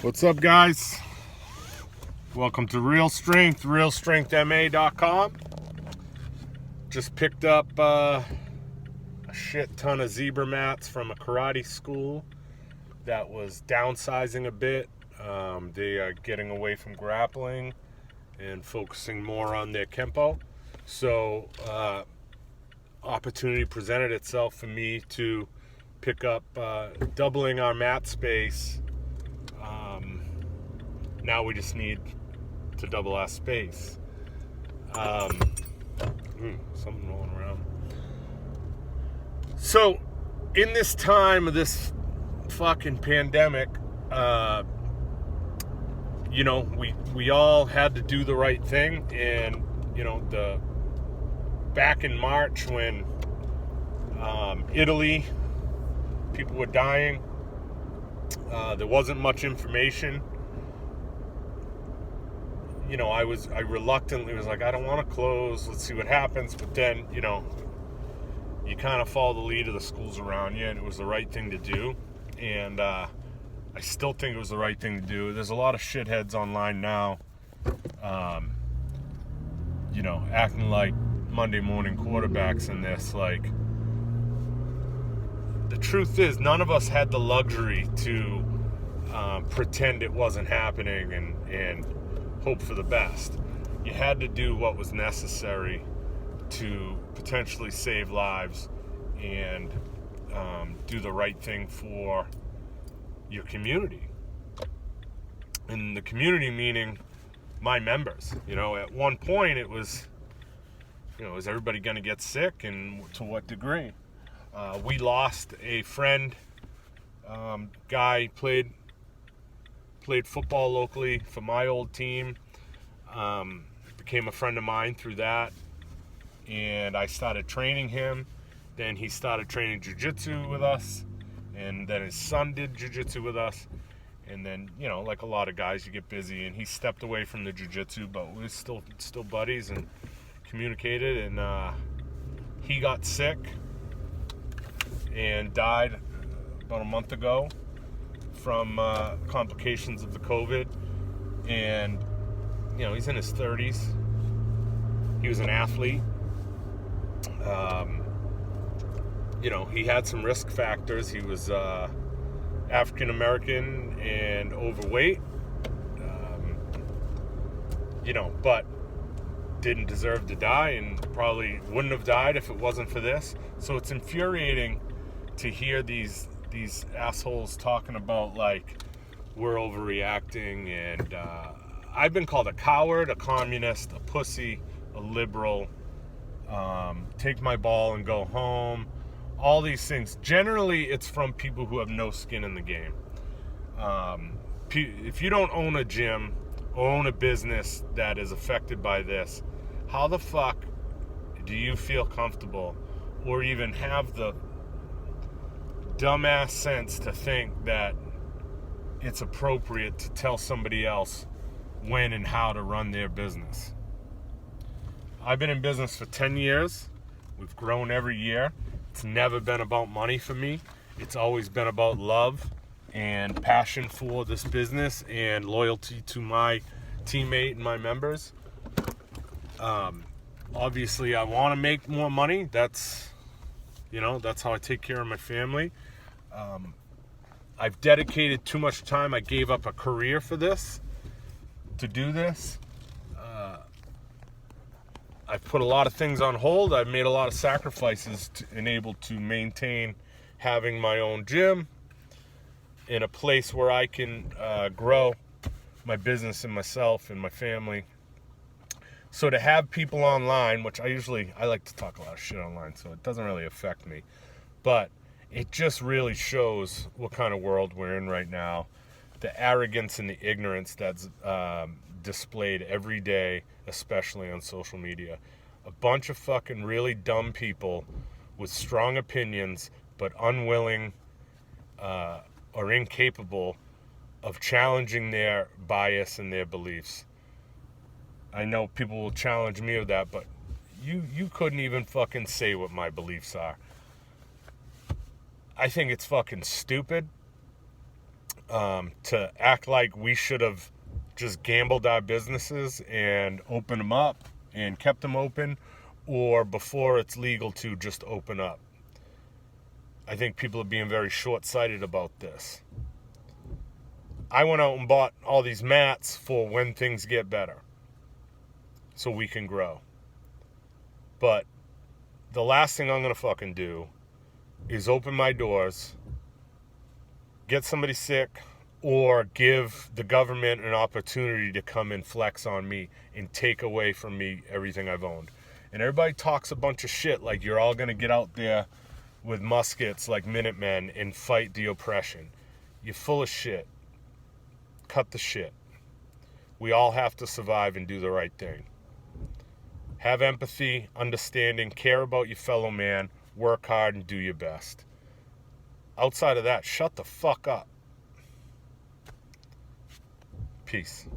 What's up, guys? Welcome to Real Strength, realstrengthma.com. Just picked up a shit ton of zebra mats from a karate school that was downsizing a bit. They are getting away from grappling and focusing more on their kempo. So opportunity presented itself for me to pick up doubling our mat space. Now we just need to double our space. Something rolling around. So in this time of this fucking pandemic, we all had to do the right thing. And back in March when Italy, people were dying, there wasn't much information. I reluctantly was like, I don't want to close, let's see what happens. But then, you kind of follow the lead of the schools around you, and it was the right thing to do. And I still think it was the right thing to do. There's a lot of shitheads online now, acting like Monday morning quarterbacks in this. Like, the truth is, none of us had the luxury to pretend it wasn't happening and hope for the best. You had to do what was necessary to potentially save lives and do the right thing for your community. And the community meaning my members. At one point it was, is everybody going to get sick, and to what degree? We lost a friend, guy played football locally for my old team, became a friend of mine through that, and I started training him. Then he started training jiu-jitsu with us, and then his son did jiu-jitsu with us, and then, like a lot of guys, you get busy, and he stepped away from the jiu-jitsu, but we were still buddies and communicated, and he got sick and died about a month ago from complications of the COVID. And he's in his 30s. He was an athlete. He had some risk factors. He was African American and overweight, but didn't deserve to die, and probably wouldn't have died if it wasn't for this. So it's infuriating to hear these assholes talking about, like, we're overreacting, and I've been called a coward, a communist, a pussy, a liberal, take my ball and go home, all these things. Generally, it's from people who have no skin in the game. If you don't own a gym or own a business that is affected by this, how the fuck do you feel comfortable or even have the dumbass sense to think that it's appropriate to tell somebody else when and how to run their business? I've been in business for 10 years. We've grown every year. It's never been about money for me. It's always been about love and passion for this business and loyalty to my teammate and my members. Obviously, I want to make more money. That's how I take care of my family. I've dedicated too much time. I gave up a career for this, to do this. I've put a lot of things on hold. I've made a lot of sacrifices to enable to maintain having my own gym in a place where I can grow my business and myself and my family. So to have people online, which I like to talk a lot of shit online, so it doesn't really affect me, but it just really shows what kind of world we're in right now. The arrogance and the ignorance that's displayed every day, especially on social media. A bunch of fucking really dumb people with strong opinions, but unwilling or incapable of challenging their bias and their beliefs. I know people will challenge me with that, but you couldn't even fucking say what my beliefs are. I think it's fucking stupid. to act like we should have just gambled our businesses and opened them up and kept them open, or before it's legal to just open up. I think people are being very short-sighted about this. I went out and bought all these mats for when things get better, so we can grow. But the last thing I'm going to fucking do is open my doors, get somebody sick, or give the government an opportunity to come and flex on me and take away from me everything I've owned. And everybody talks a bunch of shit like you're all going to get out there with muskets like Minutemen and fight the oppression. You're full of shit. Cut the shit. We all have to survive and do the right thing. Have empathy, understanding, care about your fellow man, work hard, and do your best. Outside of that, shut the fuck up. Peace.